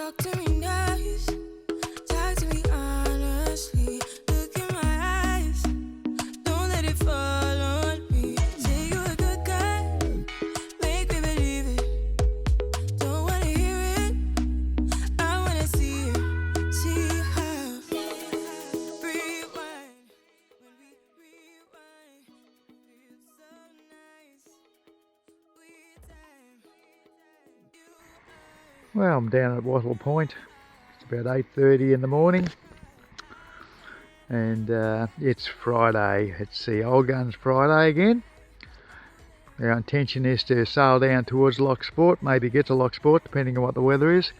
Talk to me nice, talk to me honestly. Look in my eyes, don't let it fall on me. Say you're a good guy, make me believe it. Don't wanna hear it, I wanna see it. See how rewind when we rewind. Feels so nice. We time. Well, I'm down at Wattle Point. It's about 8:30 in the morning, and it's Friday. It's the Old Guns Friday again. Our intention is to sail down towards Locksport, maybe get to Locksport depending on what the weather is,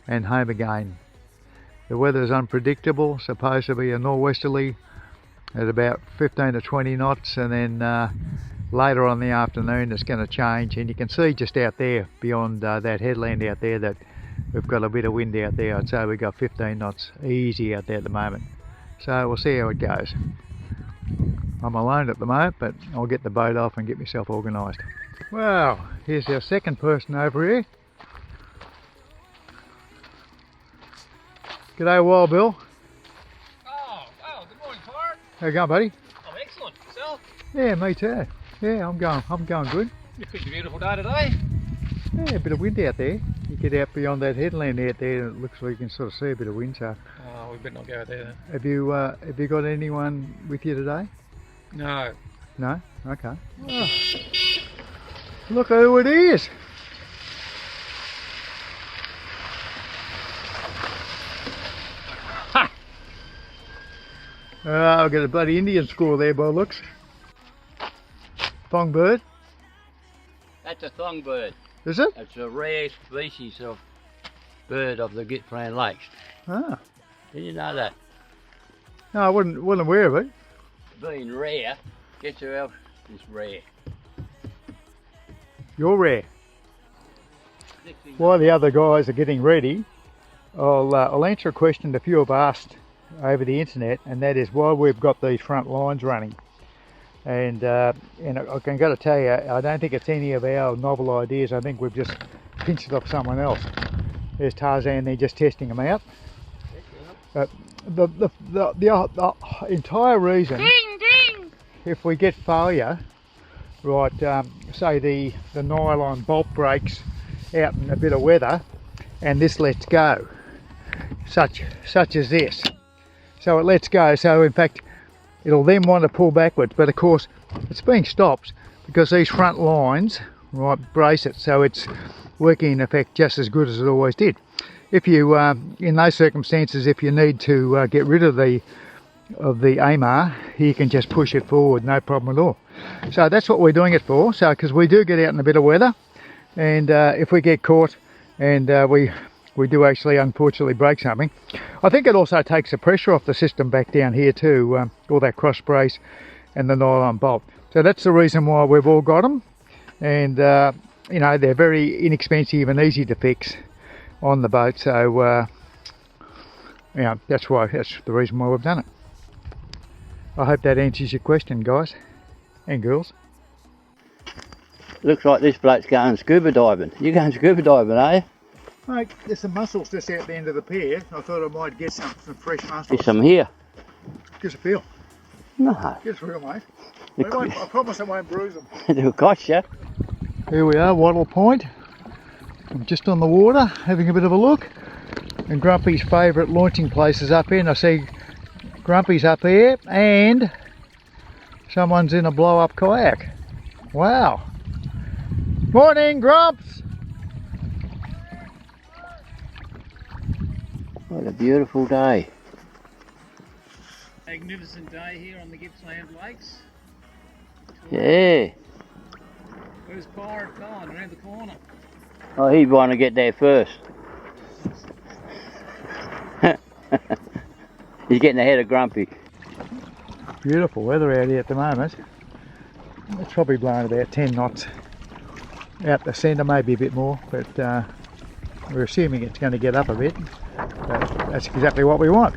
and home again. The weather is unpredictable, supposed to be a nor'westerly at about 15 to 20 knots, and then later on in the afternoon it's going to change, and you can see just out there beyond that headland out there that we've got a bit of wind out there. I'd say we've got 15 knots easy out there at the moment, so we'll see how it goes. I'm alone at the moment, but I'll get the boat off and get myself organised. Well, here's our second person over here. G'day, Wild Bill. Oh, good morning, Pirate. How you going, buddy? I'm excellent. Yourself? Yeah, me too. Yeah, I'm going good. It's a beautiful day today. Yeah, a bit of wind out there. You get out beyond that headland out there, and it looks like you can sort of see a bit of wind. So, Oh, we better not go there then. have you got anyone with you today? No. No? Okay. Oh, look who it is. Ha! I've got a bloody Indian score there by the looks. Thongbird, That's a songbird. is it? It's a rare species of bird of the Gippsland Lakes. Ah. Did you know that? No, I wasn't aware of it. Being rare, guess who else is rare? You're rare. While the other guys are getting ready, I'll answer a question that a few have asked over the internet, and that is why we've got these front lines running. And I can got to tell you, I don't think it's any of our novel ideas. I think we've just pinched it off someone else. There's Tarzan there just testing them out. The entire reason, Ding, ding. if we get failure, right, say the nylon bolt breaks out in a bit of weather and this lets go, such as this. So it lets go, so in fact it'll then want to pull backwards, but of course it's being stopped because these front lines, right, brace it, so it's working in effect just as good as it always did. If you, in those circumstances, if you need to get rid of the AMAR, you can just push it forward, no problem at all. So that's what we're doing it for. So because we do get out in a bit of weather, and if we get caught and we do actually unfortunately break something, I think it also takes the pressure off the system back down here too, all that cross brace and the nylon bolt. So that's the reason why we've all got them, and you know, they're very inexpensive and easy to fix on the boat. So yeah, that's the reason why we've done it. I hope that answers your question, guys and girls. Looks like this bloke's going scuba diving. You going scuba diving, are you? Mate, there's some mussels just out the end of the pier. I thought I might get some fresh mussels. There's some here. Give us a feel. No. Give us a feel, mate. I promise I won't bruise them. It'll cost you. Here we are, Wattle Point. I'm just on the water, having a bit of a look. And Grumpy's favourite launching place is up here. And I see Grumpy's up here, and someone's in a blow-up kayak. Wow. Morning, Grumps. What a beautiful day. Magnificent day here on the Gippsland Lakes. Yeah. Where's Pirate gone? Around the corner. Oh, he'd want to get there first. He's getting ahead of Grumpy. Beautiful weather out here at the moment. It's probably blowing about 10 knots out the centre, maybe a bit more, but we're assuming it's going to get up a bit. But that's exactly what we want.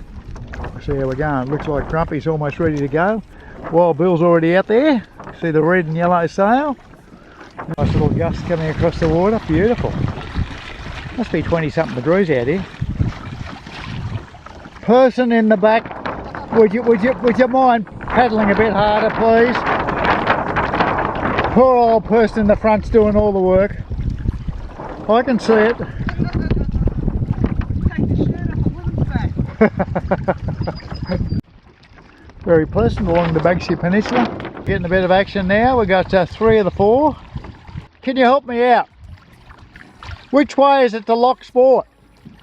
See how we're going. Looks like Grumpy's almost ready to go. Wild Bill's already out there. See the red and yellow sail. Nice little gust coming across the water. Beautiful. Must be 20 something degrees out here. Person in the back, would you mind paddling a bit harder, please? Poor old person in the front's doing all the work. I can see it. Very pleasant along the Banksia Peninsula. Getting a bit of action now. We've got 3 of the 4. Can you help me out? Which way is it to Loch Sport?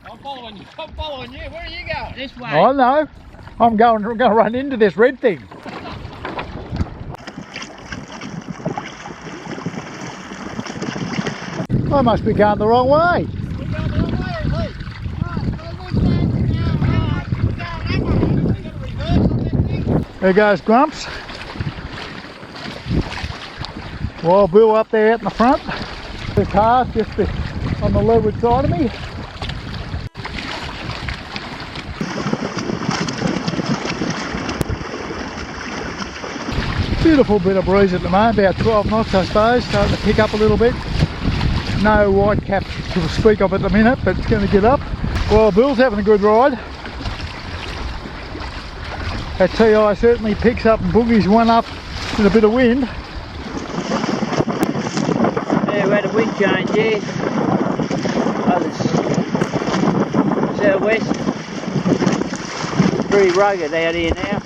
I'm following you. I'm following you. Where are you going? This way. I know. I'm going to run into this red thing. I must be going the wrong way. We're going the wrong way, are we? There goes Grumps. Wild Bill up there out in the front. The car's just on the leeward side of me. Beautiful bit of breeze at the moment, about 12 knots I suppose, starting to pick up a little bit. No white cap to speak of at the minute, but it's going to get up. Well, Bill's having a good ride. That TI certainly picks up and boogies one up with a bit of wind. Yeah, we had a wind change here. Southwest. Pretty rugged out here now.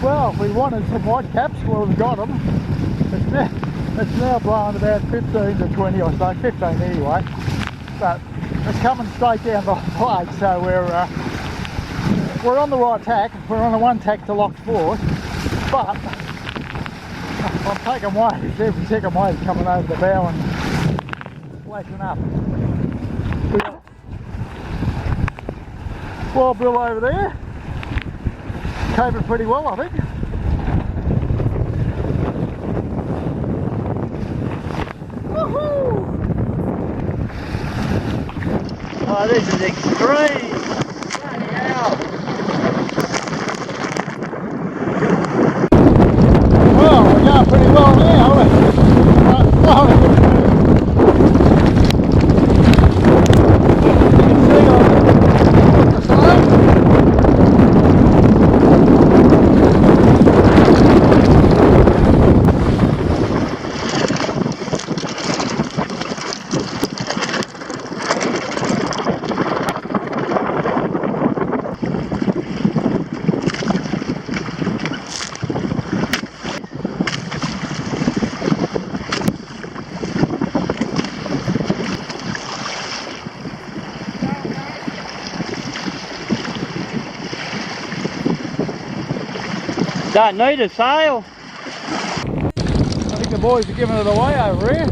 Well, if we wanted some white caps, well, we've got them. It's now blowing about 15 to 20 or so, 15 anyway. But it's coming straight down the lake, so we're on the right tack. We're on the one tack to Loch Sport, but I'm taking waves. Every second wave coming over the bow and flashing up. Wild Bill over there. Coping pretty well, I think. Woohoo! Oh, this is extreme. Bloody hell. Well, we're going pretty well now, aren't we? Don't need a sail. I think the boys are giving it away over here.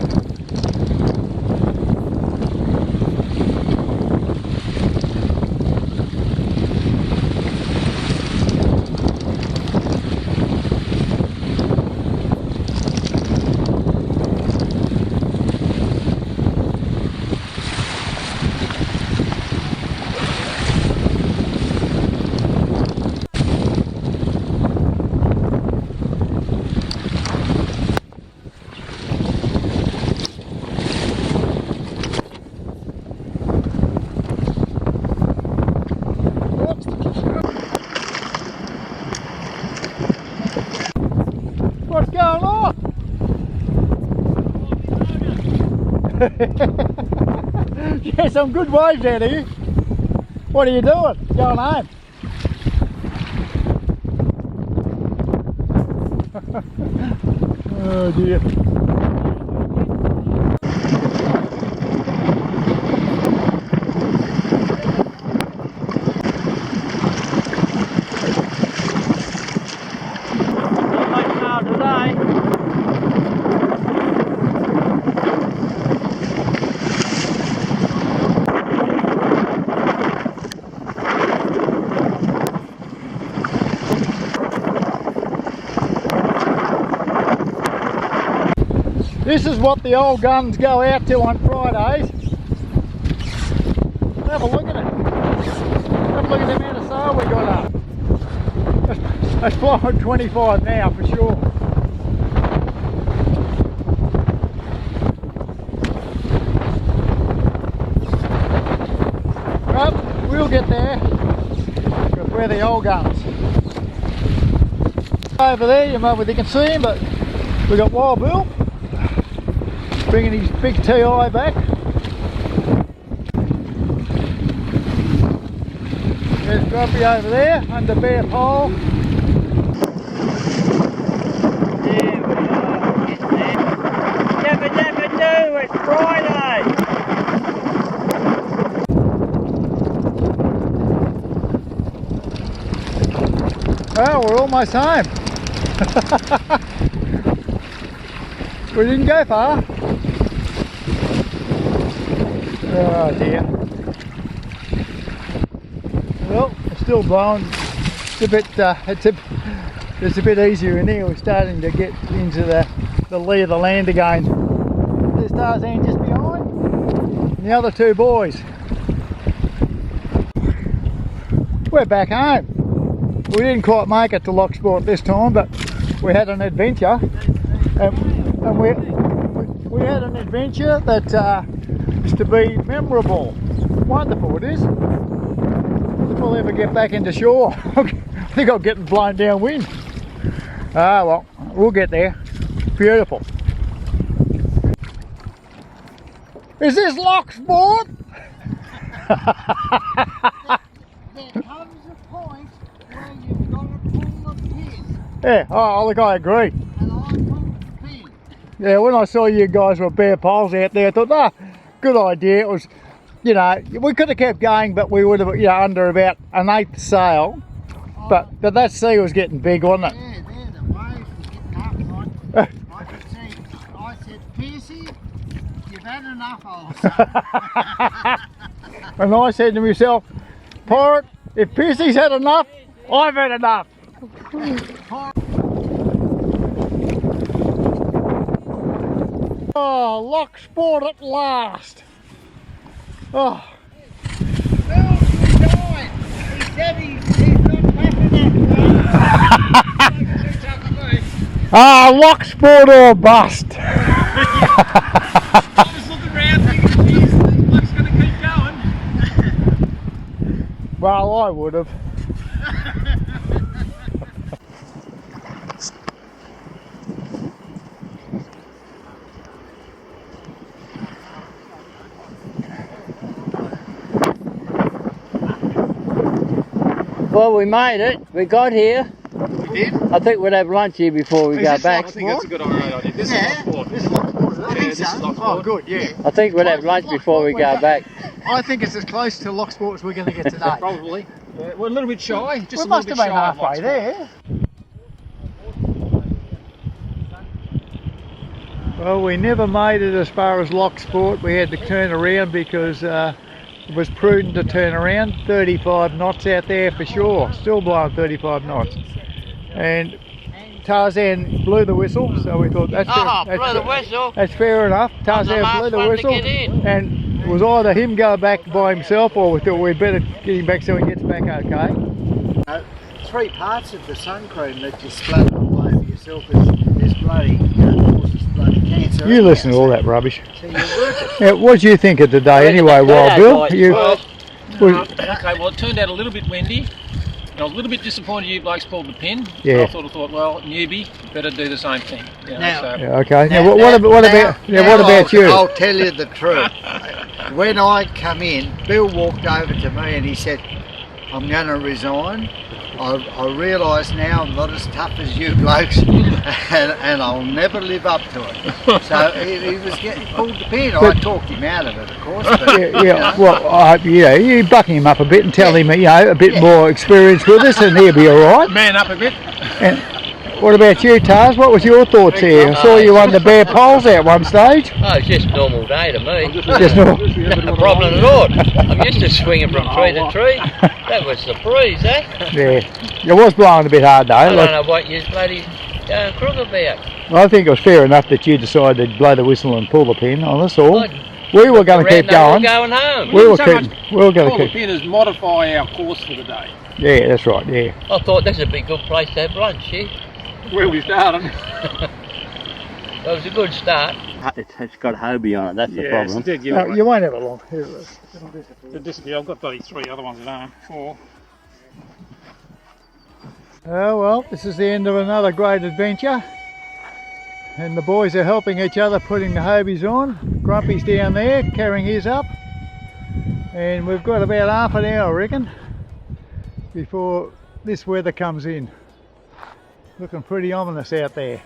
What's going on? Yeah, some good waves out here. What are you doing? Going home? Oh dear. This is what the old guns go out to on Fridays. Have a look at it. Have a look at the amount of sail we got up. That's blowing 25 now for sure. we'll get there. Because we're the old guns. Over there, you know whether you can see him, but we got Wild Bill bringing his big TI back. There's Grumpy over there under Bear Pole. Never, never do, it's Friday! Well, we're almost home. We didn't go far. Oh dear. Well, it's still blowing. It's a bit. It's a bit easier in here. We're starting to get into the lee of the land again. There's Tarzan just behind. And the other two boys. We're back home. We didn't quite make it to Locksport this time, but we had an adventure. And we had an adventure that is to be memorable. Wonderful it is. If we'll ever get back into shore. I think I'm getting blown downwind. Ah well, we'll get there. Beautiful. Is this Locksport? There comes a point where you've got to pull the pin, Yeah, oh look, I agree. and I pulled the pin. Yeah, when I saw you guys with bare poles out there, I thought, good idea. It was, you know, we could have kept going, but we would have, you know, under about an 8th sail. But that sea was getting big, wasn't it? Yeah, there the waves were getting up. I could see. I said, Piercy, you've had enough also. And I said to myself, Pirate, if Piercy's had enough, I've had enough. Oh, Locksport at last. Oh. Well, he died. He said he's not having Ah, Locksport or bust. Just look around thinking, geez, this bloke's going to keep going. Well, I would have. Well, we made it. We got here. We did? I think we'd have lunch here before we go back. I think that's a good idea. This is Locksport. This is Locksport, I think so. Oh, good, yeah. I think we'd have lunch before we go back. I think it's as close to Locksport as we're going to get today. Probably. Yeah, we're a little bit shy. Just We a little must bit have been shy of halfway Locksport. there. Well, we never made it as far as Locksport. We had to turn around because it was prudent to turn around. 35 knots out there for sure. Still blowing 35 knots. And Tarzan blew the whistle, so we thought that's Blew the whistle. That's fair enough. Tarzan blew the whistle, and it was either him go back by himself, or we thought we'd better get him back so he gets back okay. 3 parts of the sun cream that you splattered all over yourself is bloody causes bloody cancer. You listen to all that rubbish. So you work it. Yeah, what do you think of today anyway, Wild Bill? Okay, well, it turned out a little bit windy. And I was a little bit disappointed you blokes pulled the pin. Yeah. But I sort of thought, well, newbie, better do the same thing. You know, Now- so. Yeah, okay. Now- Now, what about you? I'll tell you the truth. When I come in, Bill walked over to me and he said, I'm going to resign. I realise now I'm not as tough as you blokes and I'll never live up to it. So he pulled the pin. I talked him out of it, of course. But, Well, you buck him up a bit and tell him, a bit more experience with us, and he'll be all right. Man up a bit. And what about you, Tars? What was your thoughts here? I saw you under bare poles at one stage. Oh, it's just a normal day to me. Just normal. No problem at all. I'm used to swinging from tree to tree. That was the breeze, eh? Yeah, it was blowing a bit hard though. I don't know what you bloody going crook about. I think it was fair enough that you decided to blow the whistle and pull the pin on us all. I- We were going to keep going. Going home. We were So going Pull to the keep. pin is modify our course for the day. Yeah, that's right. Yeah. I thought this would be a good place to have lunch, eh? Where we started. It was a good start. It's got Hobie on it, that's the Yes, problem. it did give No, it. you won't have it long. Here it is. It'll disappear. It disappeared. I've got bloody 3 other ones at home. 4. Oh well, this is the end of another great adventure. And the boys are helping each other putting the Hobies on. Grumpy's down there carrying his up. And we've got about half an hour, I reckon, before this weather comes in. Looking pretty ominous out there.